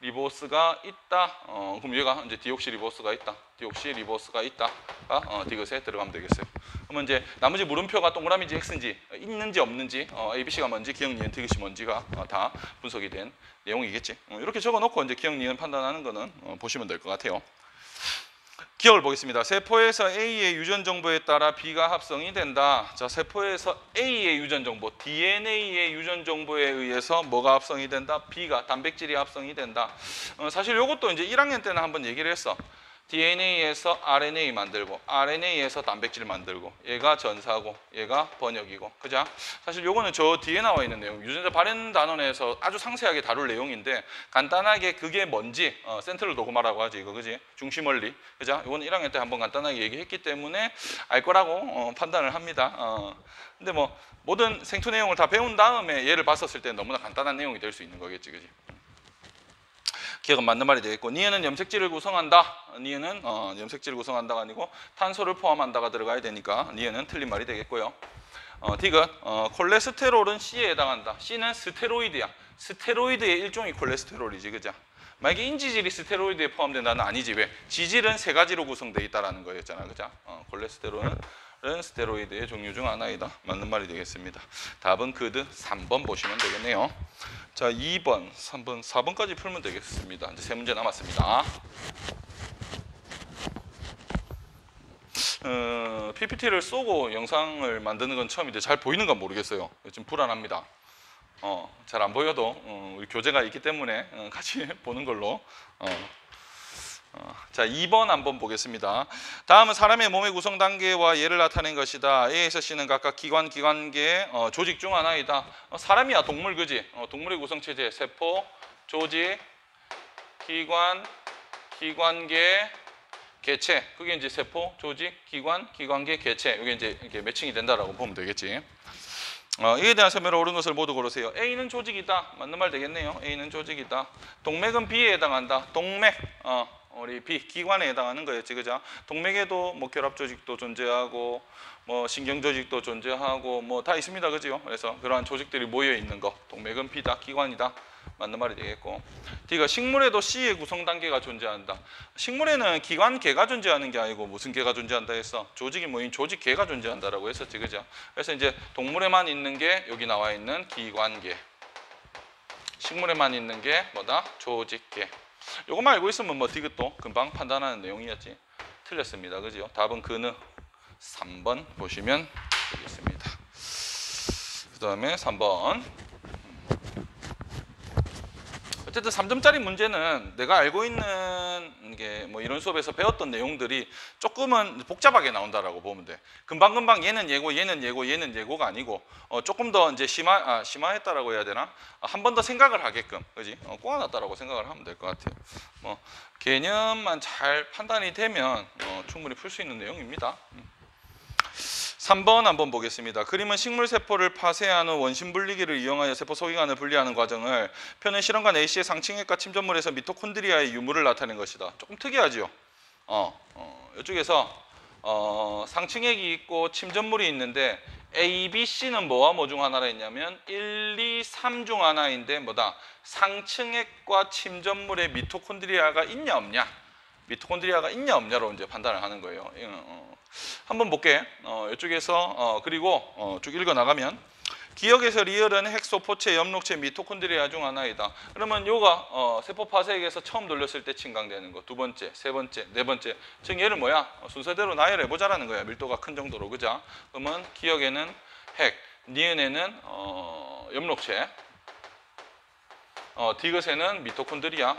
A: 디옥시리보스가 있다. 그럼 얘가 이제 디옥시리보스가 있다. 디옥시리보스가 있다가 디귿에 들어가면 되겠어요. 그러면 이제 나머지 물음표가 동그라미인지 X인지 있는지 없는지 ABC가 뭔지 기억, 니은, 디귿이 뭔지가 다 분석이 된 내용이겠지. 이렇게 적어놓고 이제 기억, 니은 판단하는 거는 보시면 될 것 같아요. 기억을 보겠습니다. 세포에서 A의 유전 정보에 따라 B가 합성이 된다. 자, 세포에서 A의 유전 정보, DNA의 유전 정보에 의해서 뭐가 합성이 된다? B가 단백질이 합성이 된다. 사실 이것도 이제 1학년 때는 한번 얘기를 했어. DNA에서 RNA 만들고 RNA에서 단백질 만들고 얘가 전사고 얘가 번역이고, 그죠? 사실 요거는 저 뒤에 나와 있는 내용 유전자 발현 단원에서 아주 상세하게 다룰 내용인데 간단하게 그게 뭔지 센트럴 도그마라고 하지 이거, 그지? 중심 원리, 그죠? 요거는 1학년 때 한번 간단하게 얘기했기 때문에 알 거라고 판단을 합니다. 근데 뭐 모든 생투 내용을 다 배운 다음에 얘를 봤었을 때 너무나 간단한 내용이 될 수 있는 거겠지, 그지? 기억은 맞는 말이 되겠고, 니은은 염색질을 구성한다. 니은은 염색질을 구성한다가 아니고 탄소를 포함한다가 들어가야 되니까 니은은 틀린 말이 되겠고요. 디귿, 콜레스테롤은 C에 해당한다. C는 스테로이드야. 스테로이드의 일종이 콜레스테롤이지, 그죠? 만약에 인지질이 스테로이드에 포함된다는 아니지. 왜? 지질은 세 가지로 구성되어 있다는 거였잖아, 그죠? 콜레스테롤은 스테로이드의 종류 중 하나이다. 맞는 말이 되겠습니다. 답은 그드 3번 보시면 되겠네요. 자, 2번, 3번, 4번까지 풀면 되겠습니다. 이제 3문제 남았습니다. PPT를 쏘고 영상을 만드는 건 처음인데 잘 보이는 건 모르겠어요. 좀 불안합니다. 잘 안 보여도 우리 교재가 있기 때문에 같이 보는 걸로. 자, 2번 한번 보겠습니다. 다음은 사람의 몸의 구성 단계와 예를 나타낸 것이다. A에서 C는 각각 기관, 기관계, 조직 중 하나이다. 사람이야 동물 그지? 동물의 구성체제, 세포, 조직, 기관, 기관계, 개체. 그게 이제 세포, 조직, 기관, 기관계, 개체. 이게 이제 이렇게 매칭이 된다라고 보면 되겠지. 이에 대한 설명을 옳은 것을 모두 고르세요. A는 조직이다. 맞는 말 되겠네요. A는 조직이다. 동맥은 B에 해당한다. 동맥. 우리 B 기관에 해당하는 거였지, 그죠? 동맥에도 뭐 결합 조직도 존재하고 뭐 신경 조직도 존재하고 뭐 다 있습니다, 그죠? 그래서 그러한 조직들이 모여 있는 거, 동맥은 B다, 기관이다. 맞는 말이 되겠고, D가 식물에도 C의 구성 단계가 존재한다. 식물에는 기관계가 존재하는 게 아니고 무슨 계가 존재한다 했어? 조직이 모인 조직계가 존재한다라고 했었지, 그죠? 그래서 이제 동물에만 있는 게 여기 나와 있는 기관계, 식물에만 있는 게 뭐다? 조직계. 요것만 알고 있으면 뭐 디귿도 금방 판단하는 내용이었지. 틀렸습니다. 그죠? 답은 그는 3번 보시면 되겠습니다. 그 다음에 3번. 어쨌든 3점짜리 문제는 내가 알고 있는 게 뭐 이런 수업에서 배웠던 내용들이 조금은 복잡하게 나온다라고 보면 돼. 금방금방 얘는 예고, 얘는 예고, 얘는 예고가 아니고 조금 더 이제 심화했다라고 해야 되나? 한 번 더 생각을 하게끔, 그지? 꼬아놨다라고 생각을 하면 될 것 같아요. 뭐 개념만 잘 판단이 되면 충분히 풀 수 있는 내용입니다. 3번 한번 보겠습니다. 그림은 식물 세포를 파쇄하는 원심 분리기를 이용하여 세포 소기관을 분리하는 과정을 표는 실험관 A씨의 상층액과 침전물에서 미토콘드리아의 유무를 나타낸 것이다. 조금 특이하죠. 이쪽에서 상층액이 있고 침전물이 있는데 A, B, C는 뭐와 뭐 중 하나라 했냐면 1, 2, 3 중 하나인데 뭐다? 상층액과 침전물에 미토콘드리아가 있냐 없냐? 미토콘드리아가 있냐 없냐로 이제 판단을 하는 거예요. 한번 볼게. 이쪽에서 그리고 쭉 읽어 나가면 기역에서 리얼은 핵소포체, 엽록체, 미토콘드리아 중 하나이다. 그러면 요가 세포 파쇄액에서 처음 돌렸을 때 침강되는 거, 두 번째, 세 번째, 네 번째. 즉 얘를 뭐야? 순서대로 나열해 보자라는 거야. 밀도가 큰 정도로, 그죠? 그러면 기역에는 핵, 니은에는 엽록체, 디귿에는 미토콘드리아,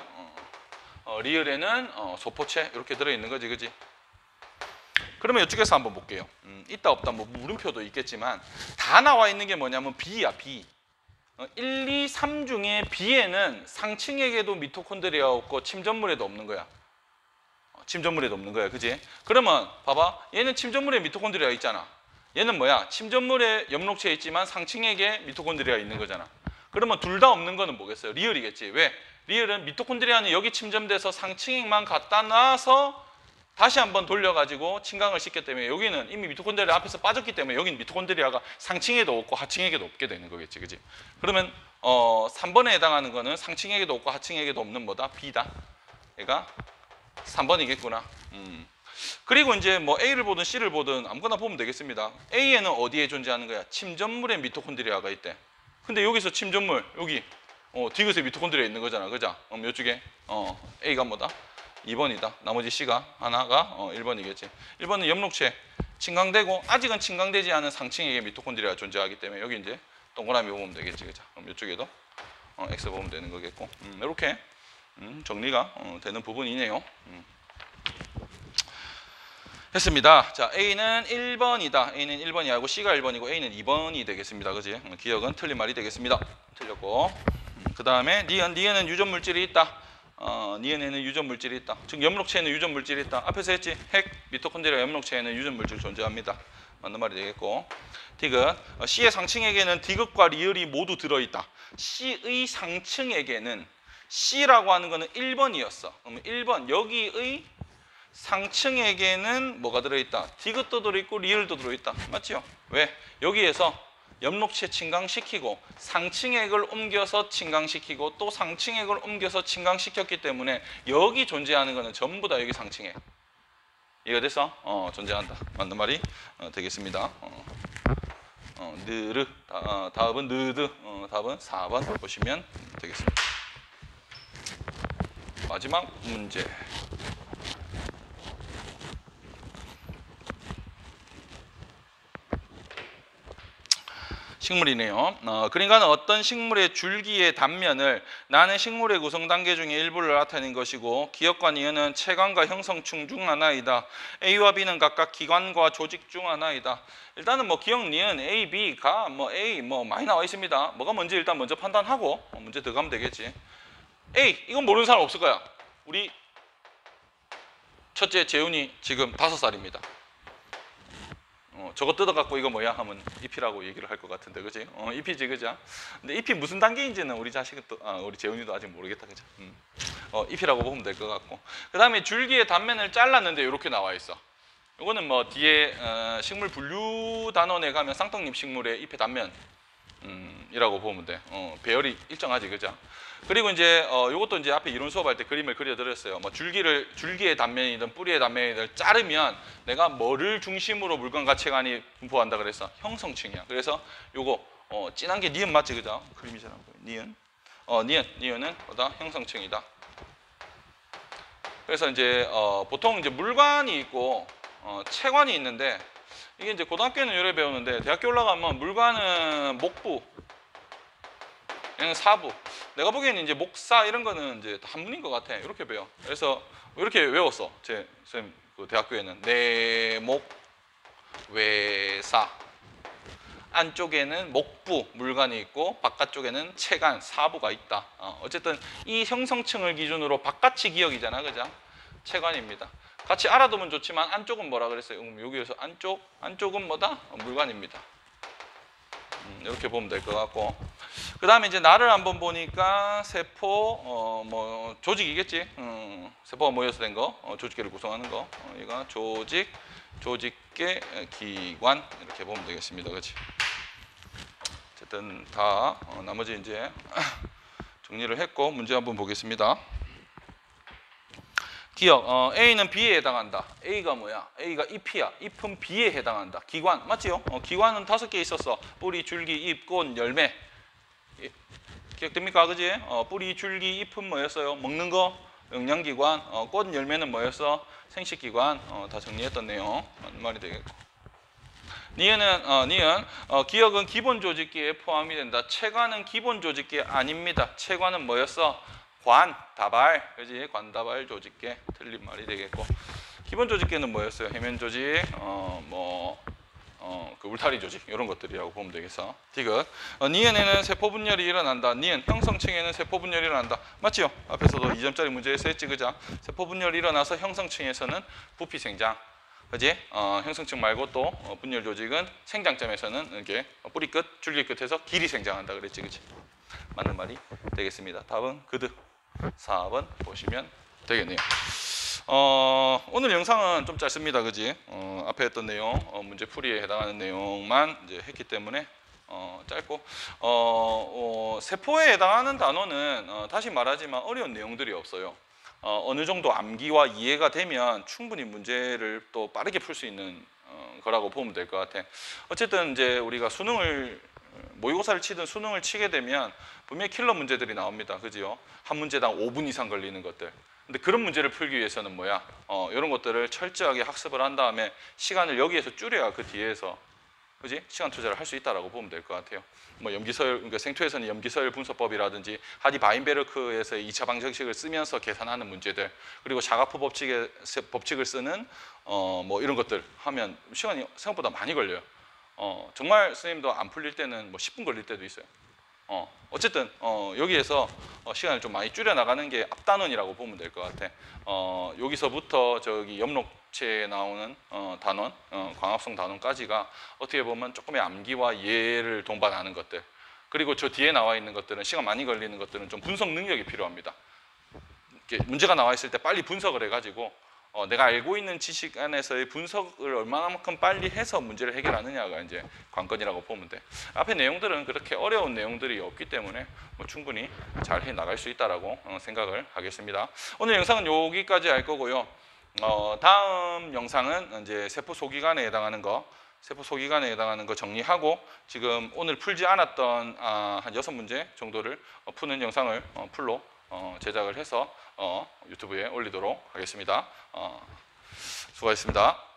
A: 리을에는 소포체 이렇게 들어 있는 거지, 그지? 그러면 이쪽에서 한번 볼게요. 있다 없다 뭐 물음표도 있겠지만 다 나와 있는 게 뭐냐면 B야, B. 1, 2, 3 중에 B에는 상층액에도 미토콘드리아 없고 침전물에도 없는 거야. 침전물에도 없는 거야, 그지? 그러면 봐봐, 얘는 침전물에 미토콘드리아 있잖아. 얘는 뭐야? 침전물에 엽록체에 있지만 상층액에 미토콘드리아 있는 거잖아. 그러면 둘 다 없는 거는 뭐겠어요? 리을이겠지. 왜? 리을은 미토콘드리아는 여기 침전돼서 상층액만 갖다 놔서 다시 한번 돌려가지고 침강을 시켰기 때문에 여기는 이미 미토콘드리아 앞에서 빠졌기 때문에 여기는 미토콘드리아가 상층에도 없고 하층에도 없게 되는 거겠지, 그지? 그러면 3번에 해당하는 거는 상층에도 없고 하층에도 없는 뭐다? B다. 얘가 3번이겠구나. 그리고 이제 뭐 A를 보든 C를 보든 아무거나 보면 되겠습니다. A에는 어디에 존재하는 거야? 침전물에 미토콘드리아가 있대. 근데 여기서 침전물 여기 디귿에 미토콘드리아 있는 거잖아, 그죠? 이쪽에 A가 뭐다? 2번이다. 나머지 C가 하나가 1번이겠지. 1번은 엽록체 침강되고 아직은 침강되지 않은 상층액에 미토콘드리아가 존재하기 때문에 여기 이제 동그라미 보면 되겠지, 그죠? 그럼 이쪽에도 X 보면 되는 거겠고 이렇게 정리가 되는 부분이네요. 했습니다. 자, A는 1번이다. A는 1번이 아니고 C가 1번이고 A는 2번이 되겠습니다. 그지? 기억은 틀린 말이 되겠습니다. 틀렸고. 그 다음에 니은은 유전 물질이 있다. 니은에는 유전 물질이 있다. 즉 엽록체에는 유전 물질이 있다. 앞에서 했지. 핵, 미토콘드리아 엽록체에는 유전 물질 존재합니다. 맞는 말이 되겠고. 디귿. C의 상층액에는 디귿과 리을이 모두 들어있다. C의 상층액에는 C라고 하는 거는 1번이었어. 그러면 1번 여기의 상층액에는 뭐가 들어있다? 디귿도 들어있고 리을도 들어있다. 맞죠? 왜? 여기에서 엽록체 침강시키고 상층액을 옮겨서 침강시키고 또 상층액을 옮겨서 침강시켰기 때문에 여기 존재하는 거는 전부 다 여기 상층액. 이해가 됐어? 존재한다. 맞는 말이 되겠습니다. 느르. 답은 느드. 답은 4번 보시면 되겠습니다. 마지막 문제. 식물이네요. 그러니까 어떤 식물의 줄기의 단면을 나는 식물의 구성 단계 중에 일부를 나타낸 것이고 기역과 니은은 체관과 형성층 중 하나이다. A와 B는 각각 기관과 조직 중 하나이다. 일단은 뭐 기역, 니은, A, B가 뭐 A 뭐 많이 나와 있습니다. 뭐가 뭔지 일단 먼저 판단하고 문제 들어가면 되겠지. A 이건 모르는 사람 없을 거야. 우리 첫째 재훈이 지금 5살입니다. 저거 뜯어갖고 이거 뭐야 하면 잎이라고 얘기를 할 것 같은데, 그지? 잎이지, 그죠? 근데 잎이 무슨 단계인지는 우리 자식은 또, 우리 재훈이도 아직 모르겠다, 그죠? 잎이라고 보면 될 것 같고, 그 다음에 줄기의 단면을 잘랐는데 이렇게 나와 있어. 이거는 뭐 뒤에 식물 분류 단원에 가면 쌍떡잎 식물의 잎의 단면 이라고 보면 돼. 배열이 일정하지, 그죠? 그리고 이제 요것도 이제 앞에 이론 수업할 때 그림을 그려드렸어요. 뭐 줄기의 단면이든 뿌리의 단면이든 자르면 내가 뭐를 중심으로 물건과 체관이 분포한다 그랬어? 형성층이야. 그래서 요거 진한 게 니은 맞지, 그죠? 그림이 잘 안 보여. 니은은 뭐다? 형성층이다. 그래서 이제 보통 이제 물관이 있고 체관이 있는데, 이게 이제 고등학교는 요래 배우는데 대학교 올라가면 물관은 목부, 얘는 사부. 내가 보기에는 이제 목사 이런 거는 이제 한문인 것 같아. 이렇게 배워. 그래서 이렇게 외웠어. 제 선생님 그 대학교에는 내목 외사. 안쪽에는 목부 물관이 있고 바깥쪽에는 체관 사부가 있다. 어쨌든 이 형성층을 기준으로 바깥이 기역이잖아, 그죠? 체관입니다. 같이 알아두면 좋지만 안쪽은 뭐라 그랬어요? 여기에서 안쪽은 뭐다? 물관입니다. 이렇게 보면 될 것 같고, 그 다음에 이제 나를 한번 보니까 세포 뭐 조직이겠지. 세포가 모여서 된 거, 조직계를 구성하는 거. 이거 조직계 기관 이렇게 보면 되겠습니다, 그렇지? 어쨌든 다 나머지 이제 정리를 했고 문제 한번 보겠습니다. 기억, A는 B에 해당한다. A가 뭐야? A가 잎이야. 잎은 B에 해당한다. 기관, 맞지요? 기관은 5개 있었어. 뿌리, 줄기, 잎, 꽃, 열매. 기억됩니까? 그지? 뿌리, 줄기, 잎은 뭐였어요? 먹는 거, 영양기관. 꽃, 열매는 뭐였어? 생식기관. 다 정리했던 내용. 맞는 말이 되겠고. 니은, 기억은 기본 조직기에 포함이 된다. 체관은 기본 조직기 아닙니다. 체관은 뭐였어? 관, 다발, 그지? 관다발 조직계. 틀린 말이 되겠고. 기본 조직계는 뭐였어요? 해면 조직, 그 울타리 조직, 이런 것들이라고 보면 되겠어. 디귿. 니은에는 세포 분열이 일어난다. 니은, 형성층에는 세포 분열이 일어난다. 맞지요? 앞에서도 2점짜리 문제에서 했지, 그죠? 세포 분열이 일어나서 형성층에서는 부피 생장. 그지? 형성층 말고 또 분열 조직은 생장점에서는 이렇게 뿌리 끝, 줄기 끝에서 길이 생장한다 그랬지, 그지? 맞는 말이 되겠습니다. 답은 그드. 4번 보시면 되겠네요. 오늘 영상은 좀 짧습니다, 그지? 앞에 했던 내용, 문제 풀이에 해당하는 내용만 이제 했기 때문에 짧고, 세포에 해당하는 단어는 다시 말하지만 어려운 내용들이 없어요. 어느 정도 암기와 이해가 되면 충분히 문제를 또 빠르게 풀 수 있는 거라고 보면 될 것 같아. 어쨌든 이제 우리가 수능을 모의고사를 치든 수능을 치게 되면 분명히 킬러 문제들이 나옵니다, 그지요? 한 문제당 5분 이상 걸리는 것들. 근데 그런 문제를 풀기 위해서는 뭐야? 이런 것들을 철저하게 학습을 한 다음에 시간을 여기에서 줄여야 그 뒤에서, 그지? 시간 투자를 할 수 있다라고 보면 될 것 같아요. 뭐 염기서열, 그러니까 생투에서는 염기서열 분석법이라든지 하디 바인베르크에서의 2차 방정식을 쓰면서 계산하는 문제들, 그리고 샤가프 법칙을 쓰는 뭐 이런 것들 하면 시간이 생각보다 많이 걸려요. 정말 선생님도 안 풀릴 때는 뭐 10분 걸릴 때도 있어요. 어쨌든 여기에서 시간을 좀 많이 줄여 나가는 게 앞단원이라고 보면 될 것 같아. 여기서부터 저기 옆록체에 나오는 단원, 광합성 단원까지가 어떻게 보면 조금의 암기와 이해를 동반하는 것들, 그리고 저 뒤에 나와 있는 것들은 시간 많이 걸리는 것들은 좀 분석 능력이 필요합니다. 이렇게 문제가 나와 있을 때 빨리 분석을 해가지고 내가 알고 있는 지식 안에서의 분석을 얼마만큼 빨리 해서 문제를 해결하느냐가 이제 관건이라고 보면 돼. 앞에 내용들은 그렇게 어려운 내용들이 없기 때문에 뭐 충분히 잘 해 나갈 수 있다라고 생각을 하겠습니다. 오늘 영상은 여기까지 할 거고요. 다음 영상은 이제 세포 소기관에 해당하는 거 정리하고 지금 오늘 풀지 않았던 한 6문제 정도를 푸는 영상을 풀로 제작을 해서 유튜브에 올리도록 하겠습니다. 수고하셨습니다.